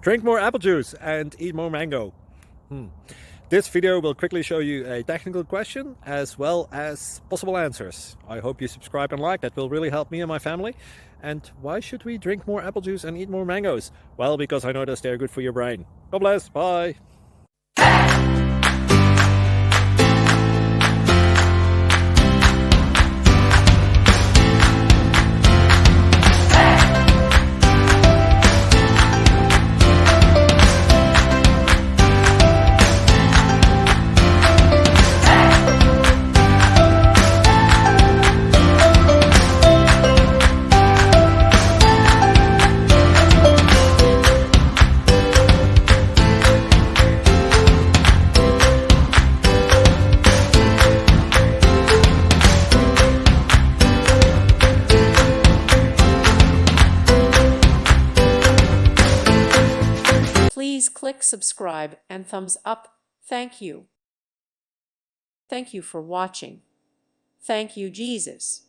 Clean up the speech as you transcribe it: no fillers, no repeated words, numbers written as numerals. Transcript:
Drink more apple juice and eat more mango. This video will quickly show you a technical question as well as possible answers. I hope you subscribe and like, that will really help me and my family. And why should we drink more apple juice and eat more mangoes? Well, because I noticed they're good for your brain. God bless, bye! Please click subscribe and thumbs up. Thank you. Thank you for watching. Thank you, Jesus.